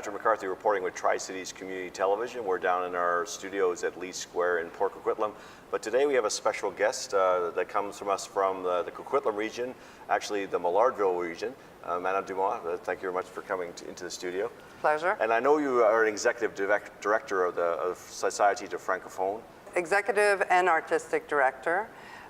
Patrick McCarthy reporting with Tri-Cities Community Television. We're down in our studios at Lee Square in Port Coquitlam. But today we have a special guest that comes from us from the Coquitlam region, actually the Maillardville region. Madame Dumas, thank you very much for coming into the studio. Pleasure. And I know you are an executive director of the Societe de Francophone. Executive and artistic director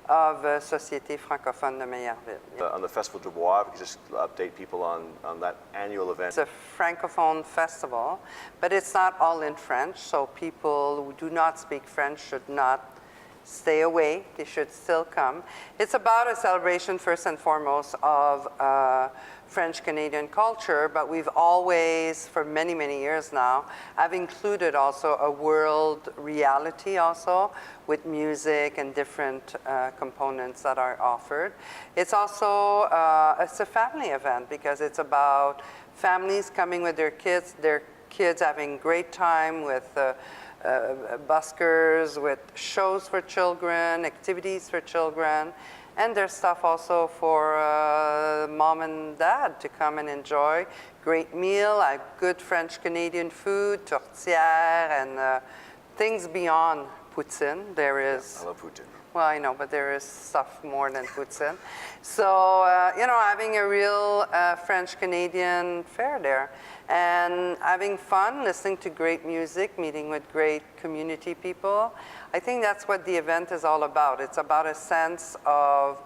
of Societe Francophone de Maillardville. On the Festival du Bois, if you could just update people on that annual event. It's a Francophone festival, but it's not all in French, so people who do not speak French should not stay away. They should still come. It's about a celebration, first and foremost, of French-Canadian culture, but we've always, for many, many years now, have included also a world reality also with music and different components that are offered. It's also, it's a family event because it's about families coming with their kids having great time with buskers, with shows for children, activities for children, and there's stuff also for mom and dad to come and enjoy. Great meal, good French-Canadian food, tourtière, and things beyond poutine. There is. I love poutine. Well, I know, but there is stuff more than poutine. So, you know, having a real French-Canadian fair there and having fun, listening to great music, meeting with great community people. I think that's what the event is all about. It's about a sense of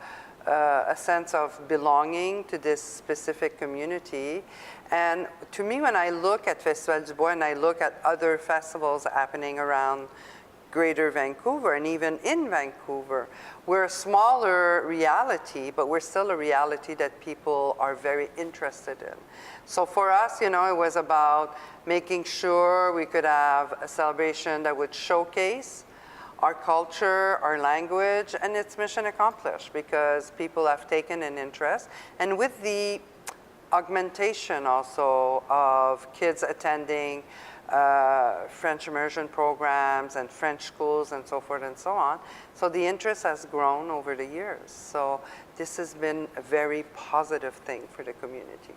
belonging to this specific community. And to me, when I look at Festival du Bois and I look at other festivals happening around Greater Vancouver and even in Vancouver, we're a smaller reality, but we're still a reality that people are very interested in. So for us, you know, it was about making sure we could have a celebration that would showcase our culture, our language, and it's mission accomplished because people have taken an interest. And with the augmentation also of kids attending French immersion programs and French schools and so forth and so on. So the interest has grown over the years. So this has been a very positive thing for the community.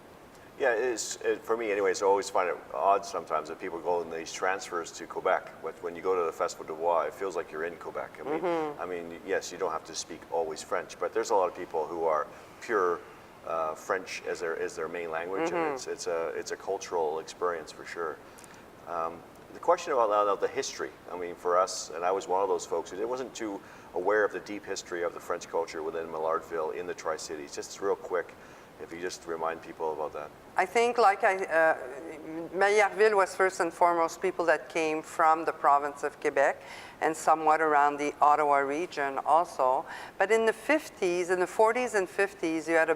Yeah, for me anyways, I always find it odd sometimes that people go on these transfers to Quebec. But when you go to the Festival du Bois, it feels like you're in Quebec. I mean, yes, you don't have to speak always French, but there's a lot of people who are pure French as their main language, and it's a cultural experience for sure. The question about the history, I mean, for us, and I was one of those folks who wasn't too aware of the deep history of the French culture within Maillardville in the Tri-Cities. Just real quick, if you just remind people about that. I think Maillardville was first and foremost people that came from the province of Quebec and somewhat around the Ottawa region also. But in the 50s, in the 40s and 50s, you had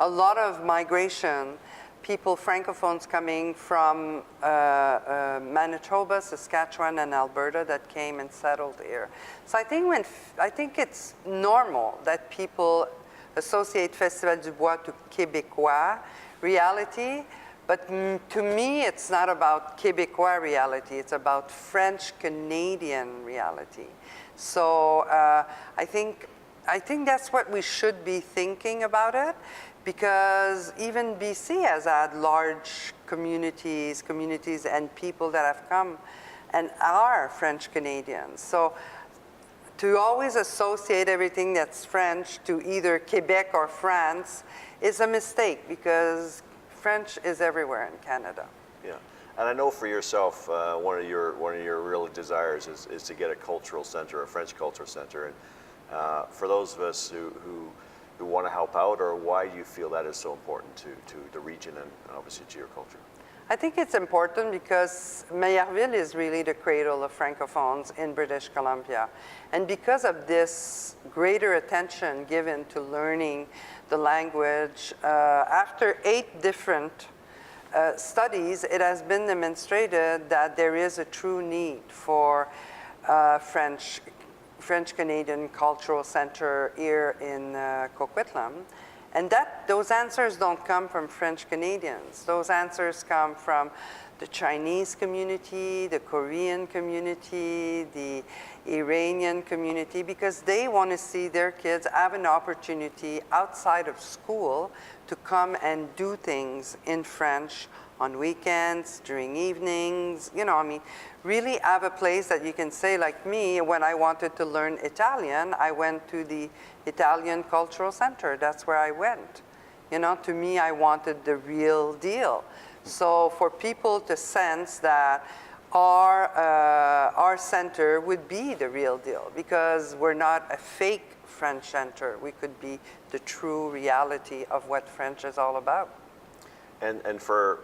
a lot of migration. People, Francophones coming from Manitoba, Saskatchewan, and Alberta that came and settled here. So I think it's normal that people associate Festival du Bois to Québécois reality, but to me, it's not about Québécois reality. It's about French-Canadian reality. So I think that's what we should be thinking about it. Because even BC has had large communities and people that have come and are French Canadians. So to always associate everything that's French to either Quebec or France is a mistake because French is everywhere in Canada. Yeah, and I know for yourself, one of your real desires is to get a cultural center, a French cultural center. And for those of us who want to help out, or why do you feel that is so important to the region and obviously to your culture? I think it's important because Maillardville is really the cradle of Francophones in British Columbia. And because of this greater attention given to learning the language, after 8 different studies, it has been demonstrated that there is a true need for French-Canadian Cultural Center here in Coquitlam. And those answers don't come from French Canadians. Those answers come from the Chinese community, the Korean community, the Iranian community, because they want to see their kids have an opportunity outside of school to come and do things in French on weekends, during evenings, you know, I mean, really have a place that you can say, like me, when I wanted to learn Italian, I went to the Italian Cultural Center. That's where I went. You know, to me, I wanted the real deal. So for people to sense that our center would be the real deal, because we're not a fake French center. We could be the true reality of what French is all about. And for,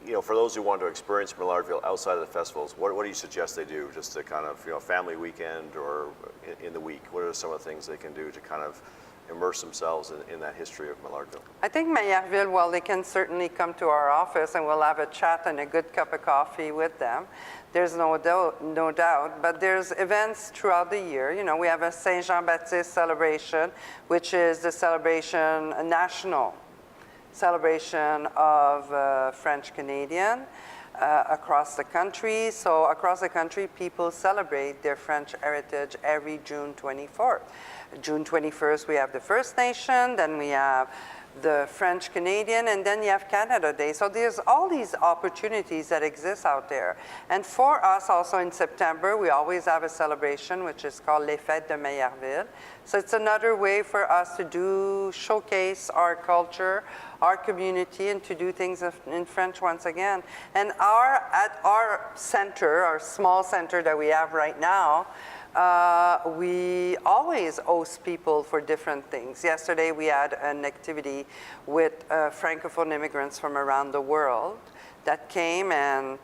you know, for those who want to experience Maillardville outside of the festivals, what do you suggest they do, just to kind of, you know, family weekend or in the week? What are some of the things they can do to kind of immerse themselves in that history of Maillardville? I think Maillardville, well, they can certainly come to our office and we'll have a chat and a good cup of coffee with them. There's no doubt, but there's events throughout the year. You know, we have a Saint Jean-Baptiste celebration, which is the celebration, a national celebration of French Canadian across the country. So across the country, people celebrate their French heritage every June 24th. June 21st, we have the First Nation, then we have the French Canadian, and then you have Canada Day. So there's all these opportunities that exist out there. And for us also in September, we always have a celebration which is called Les Fêtes de Maillardville. So it's another way for us to showcase our culture, our community, and to do things in French once again. And at our center, our small center that we have right now, we always host people for different things. Yesterday we had an activity with Francophone immigrants from around the world that came and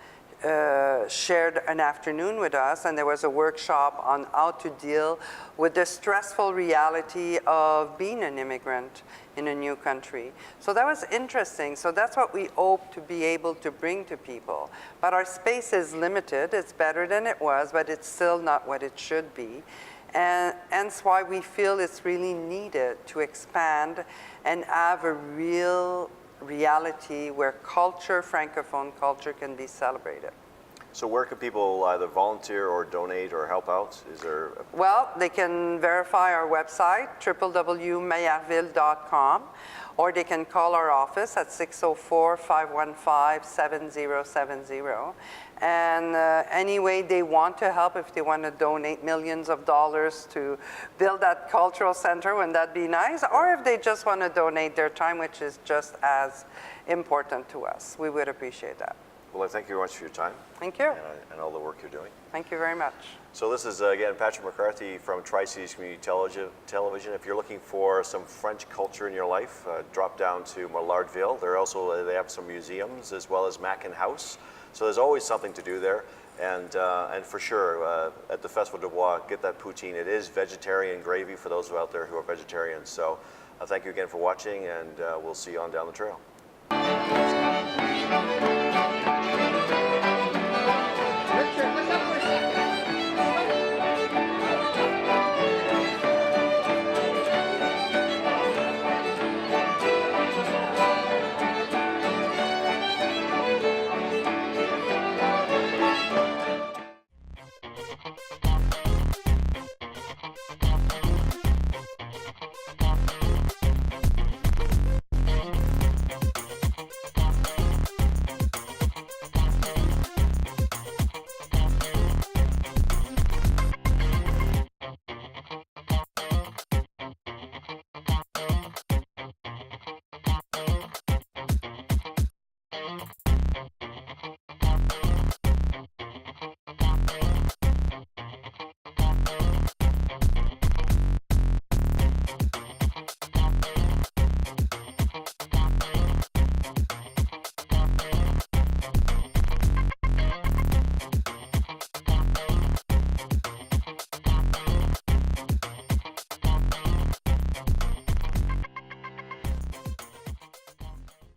shared an afternoon with us, and there was a workshop on how to deal with the stressful reality of being an immigrant in a new country. So that was interesting. So that's what we hope to be able to bring to people. But our space is limited. It's better than it was, but it's still not what it should be. And hence why we feel it's really needed to expand and have a real reality where culture, Francophone culture, can be celebrated. So where can people either volunteer or donate or help out? Is there Well, they can verify our website, www.maillardville.com, or they can call our office at 604-515-7070. And any way they want to help, if they want to donate millions of dollars to build that cultural center, wouldn't that be nice? Or if they just want to donate their time, which is just as important to us, we would appreciate that. Well, I thank you very much for your time. Thank you. And all the work you're doing. Thank you very much. So this is, again, Patrick McCarthy from Tri-Cities Community Television. If you're looking for some French culture in your life, drop down to Maillardville. They have some museums as well as Mackin House. So there's always something to do there. And for sure, at the Festival de Bois, get that poutine. It is vegetarian gravy for those out there who are vegetarians. So thank you again for watching, and we'll see you on down the trail.